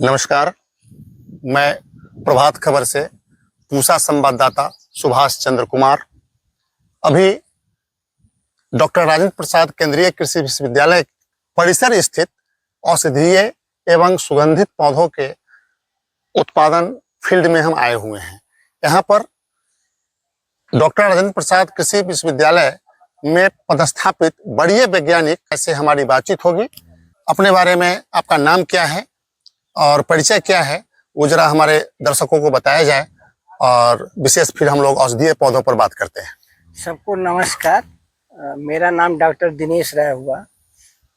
नमस्कार। मैं प्रभात खबर से पूसा संवाददाता सुभाष चंद्र कुमार। अभी डॉक्टर राजेंद्र प्रसाद केंद्रीय कृषि विश्वविद्यालय परिसर स्थित औषधीय एवं सुगंधित पौधों के उत्पादन फील्ड में हम आए हुए हैं। यहाँ पर डॉक्टर राजेंद्र प्रसाद कृषि विश्वविद्यालय में पदस्थापित बड़े वैज्ञानिक से हमारी बातचीत होगी। अपने बारे में आपका नाम क्या है और परिचय क्या है वो जरा हमारे दर्शकों को बताया जाए, और विशेष फिर हम लोग औषधीय पौधों पर बात करते हैं। सबको नमस्कार। मेरा नाम डॉक्टर दिनेश राय हुआ।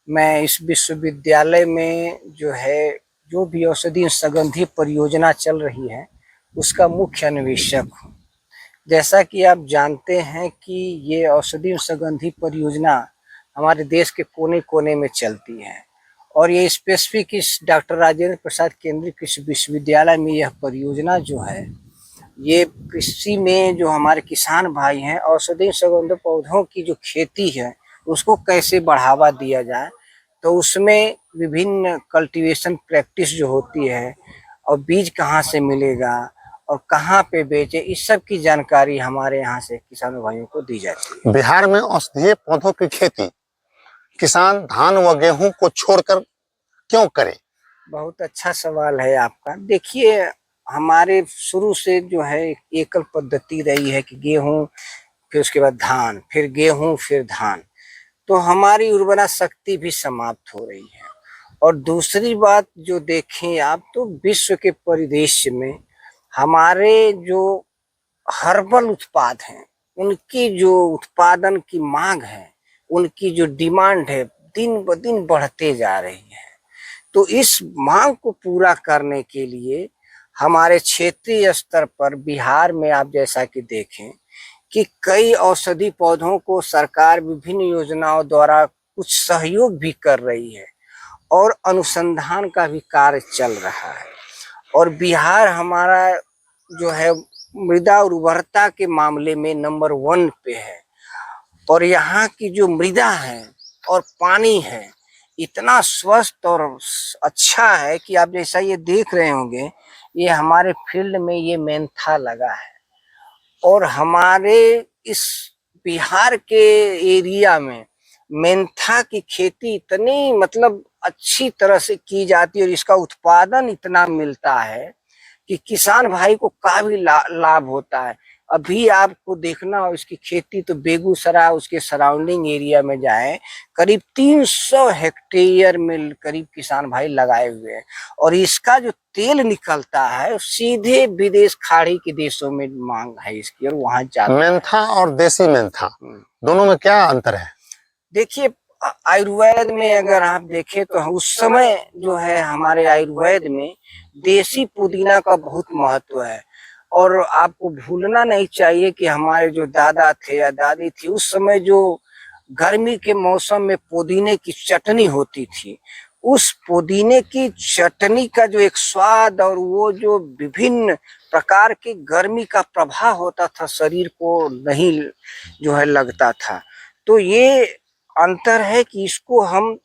मैं इस विश्वविद्यालय में जो भी औषधीय सुगंधी परियोजना चल रही है उसका मुख्य अन्वेषक हूँ। जैसा कि आप जानते हैं कि ये औषधीय सुगंधी परियोजना हमारे देश के कोने कोने में चलती है, और ये स्पेसिफिक इस डॉक्टर राजेंद्र प्रसाद केंद्रीय कृषि विश्वविद्यालय में यह परियोजना जो है, ये कृषि में जो हमारे किसान भाई हैं औषधीय सुगंधित पौधों की जो खेती है उसको कैसे बढ़ावा दिया जाए, तो उसमें विभिन्न कल्टीवेशन प्रैक्टिस जो होती है और बीज कहाँ से मिलेगा और कहाँ पे बेचे, इस सब की जानकारी हमारे यहाँ से किसानों भाइयों को दी जाती है। बिहार में औषधीय पौधों की खेती किसान धान व गेहूं को छोड़कर क्यों करे? बहुत अच्छा सवाल है आपका। देखिए, हमारे शुरू से जो है एकल पद्धति रही है कि गेहूं, फिर उसके बाद धान, फिर गेहूं, फिर धान, तो हमारी उर्वरा शक्ति भी समाप्त हो रही है। और दूसरी बात जो देखें आप, तो विश्व के परिदृश्य में हमारे जो हर्बल उत्पाद हैं उनकी जो उत्पादन की मांग है, उनकी जो डिमांड है दिन ब दिन बढ़ते जा रही है। तो इस मांग को पूरा करने के लिए हमारे क्षेत्रीय स्तर पर बिहार में आप जैसा कि देखें कि कई औषधि पौधों को सरकार विभिन्न योजनाओं द्वारा कुछ सहयोग भी कर रही है और अनुसंधान का भी कार्य चल रहा है। और बिहार हमारा जो है मृदा उर्वरता के मामले में नंबर 1 पे है। और यहाँ की जो मृदा है और पानी है इतना स्वस्थ और अच्छा है कि आप जैसा ये देख रहे होंगे, ये हमारे फील्ड में ये मेंथा लगा है। और हमारे इस बिहार के एरिया में मेंथा की खेती इतनी मतलब अच्छी तरह से की जाती है और इसका उत्पादन इतना मिलता है कि किसान भाई को काफी लाभ होता है। अभी आपको देखना हो इसकी खेती, तो बेगूसराय उसके सराउंडिंग एरिया में जाए, करीब 300 हेक्टेयर में करीब किसान भाई लगाए हुए हैं। और इसका जो तेल निकलता है सीधे विदेश खाड़ी के देशों में मांग है इसकी, और वहां जाता है। मेंथा और देसी मेंथा दोनों में क्या अंतर है? देखिए, आयुर्वेद में अगर आप देखें तो उस समय जो है हमारे आयुर्वेद में देसी पुदीना का बहुत महत्व है। और आपको भूलना नहीं चाहिए कि हमारे जो दादा थे या दादी थी उस समय जो गर्मी के मौसम में पुदीने की चटनी होती थी, उस पुदीने की चटनी का जो एक स्वाद और वो जो विभिन्न प्रकार के गर्मी का प्रभाव होता था शरीर को नहीं जो है लगता था। तो ये अंतर है कि इसको हम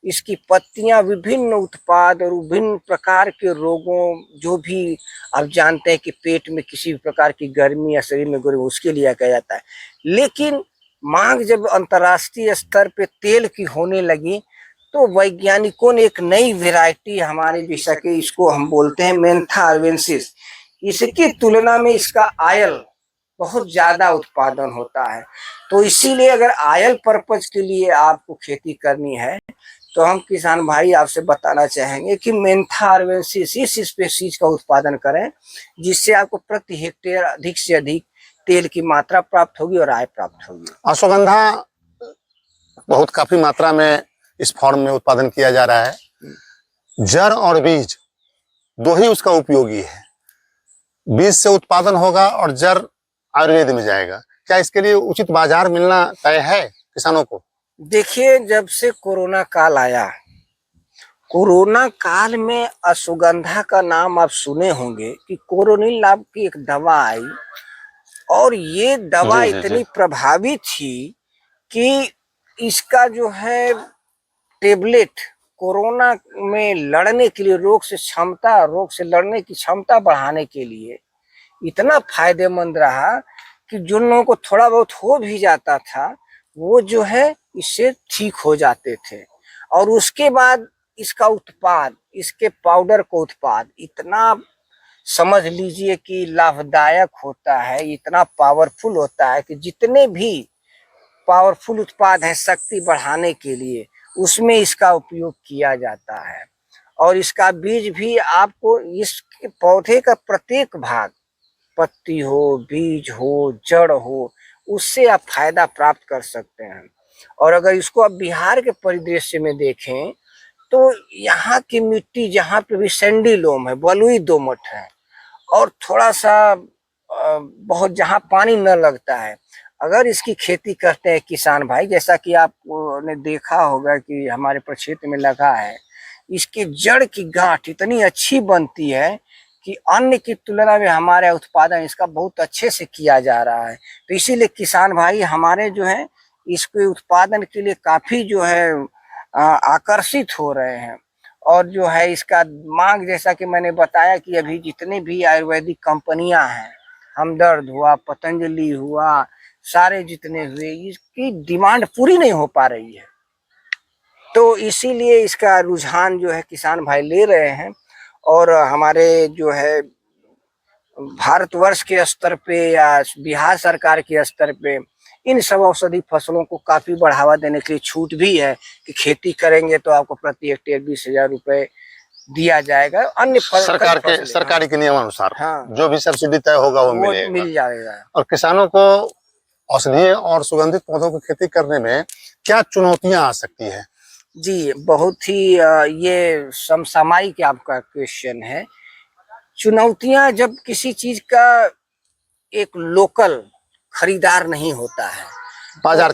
इसकी पत्तियां विभिन्न उत्पाद और विभिन्न प्रकार के रोगों, जो भी आप जानते हैं कि पेट में किसी भी प्रकार की गर्मी या शरीर में गर्मी, उसके लिए किया जाता है। लेकिन मांग जब अंतर्राष्ट्रीय स्तर पे तेल की होने लगी तो वैज्ञानिकों ने एक नई वैरायटी हमारे जैसा कि इसको हम बोलते हैं मेंथा अर्वेंसिस, इसकी तुलना में इसका आयल बहुत ज्यादा उत्पादन होता है। तो इसीलिए अगर आयल पर्पज के लिए आपको खेती करनी है तो हम किसान भाई आपसे बताना चाहेंगे कि मेंथा अर्वेंसिस इस स्पीशीज का उत्पादन करें, जिससे आपको प्रति हेक्टेयर अधिक से अधिक तेल की मात्रा प्राप्त होगी और आय प्राप्त होगी। अश्वगंधा बहुत काफी मात्रा में इस फॉर्म में उत्पादन किया जा रहा है। जड़ और बीज दो ही उसका उपयोगी है। बीज से उत्पादन होगा और जड़ आयुर्वेद में जाएगा। क्या इसके लिए उचित बाजार मिलना तय है किसानों को? देखिए, जब से कोरोना काल आया, कोरोना काल में अश्वगंधा का नाम आप सुने होंगे कि कोरोनिल नाम की एक दवा आई, और ये दवा इतनी प्रभावी थी कि इसका जो है टेबलेट कोरोना में लड़ने के लिए रोग से लड़ने की क्षमता बढ़ाने के लिए इतना फायदेमंद रहा कि जिन लोगों को थोड़ा बहुत हो भी जाता था वो जो है इससे ठीक हो जाते थे। और उसके बाद इसका उत्पाद, इसके पाउडर का उत्पाद इतना समझ लीजिए कि लाभदायक होता है, इतना पावरफुल होता है कि जितने भी पावरफुल उत्पाद है शक्ति बढ़ाने के लिए उसमें इसका उपयोग किया जाता है। और इसका बीज भी आपको इस पौधे का प्रत्येक भाग, पत्ती हो, बीज हो, जड़ हो, उससे आप फायदा प्राप्त कर सकते हैं। और अगर इसको आप बिहार के परिदृश्य में देखें तो यहाँ की मिट्टी जहाँ पे भी सैंडी लोम है, बलुई दोमट है और थोड़ा सा बहुत जहाँ पानी न लगता है, अगर इसकी खेती करते हैं किसान भाई, जैसा कि आपने देखा होगा कि हमारे प्रक्षेत्र में लगा है, इसकी जड़ की गांठ इतनी अच्छी बनती है कि अन्य की तुलना में हमारे उत्पादन इसका बहुत अच्छे से किया जा रहा है। तो इसीलिए किसान भाई हमारे जो है इसके उत्पादन के लिए काफी जो है आकर्षित हो रहे हैं। और जो है इसका मांग, जैसा कि मैंने बताया कि अभी जितने भी आयुर्वेदिक कंपनियां हैं, हमदर्द हुआ, पतंजलि हुआ, सारे जितने हुए, इसकी डिमांड पूरी नहीं हो पा रही है। तो इसीलिए इसका रुझान जो है किसान भाई ले रहे हैं। और हमारे जो है भारतवर्ष के स्तर पे या बिहार सरकार के स्तर पे इन सब औषधि फसलों को काफी बढ़ावा देने के लिए छूट भी है कि खेती करेंगे तो आपको प्रति हेक्टेयर 20,000 रुपए दिया जाएगा। अन्य सरकारी के नियमानुसार हाँ, जो भी सब्सिडी तय होगा वो मिल जाएगा। और किसानों को औषधीय और सुगंधित पौधों की खेती करने में क्या चुनौतियां आ सकती है? जी, बहुत ही ये समसामयिक आपका क्वेश्चन है। चुनौतियां, जब किसी चीज का एक लोकल खरीदार नहीं होता है, बाजार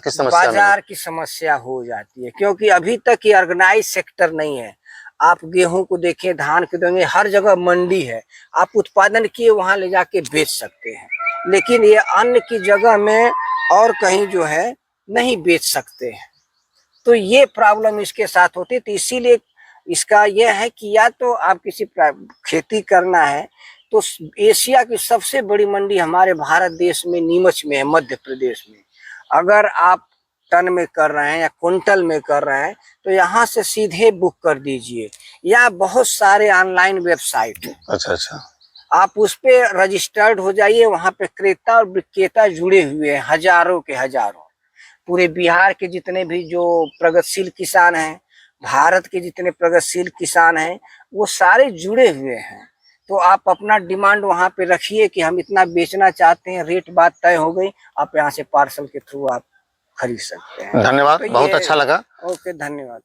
की समस्या हो जाती है, क्योंकि अभी तक ये ऑर्गेनाइज सेक्टर नहीं है। आप गेहूं को देखें, धान को देखें, हर जगह मंडी है, आप उत्पादन किए वहां ले जाके बेच सकते हैं, लेकिन ये अन्य की जगह में और कहीं जो है नहीं बेच सकते हैं। तो ये प्रॉब्लम इसके साथ होती है। तो इसीलिए इसका यह है कि या तो आप किसी खेती करना है तो एशिया की सबसे बड़ी मंडी हमारे भारत देश में नीमच में है, मध्य प्रदेश में। अगर आप टन में कर रहे हैं या क्विंटल में कर रहे हैं तो यहाँ से सीधे बुक कर दीजिए, या बहुत सारे ऑनलाइन वेबसाइट है। अच्छा, आप उस पे रजिस्टर्ड हो जाइए, वहां पे क्रेता और विक्रेता जुड़े हुए हैं, हजारों के हजारों। पूरे बिहार के जितने भी जो प्रगतिशील किसान हैं, भारत के जितने प्रगतिशील किसान हैं, वो सारे जुड़े हुए हैं। तो आप अपना डिमांड वहां पे रखिए कि हम इतना बेचना चाहते हैं, रेट बात तय हो गई, आप यहाँ से पार्सल के थ्रू आप खरीद सकते हैं। धन्यवाद, तो बहुत अच्छा लगा। ओके, धन्यवाद।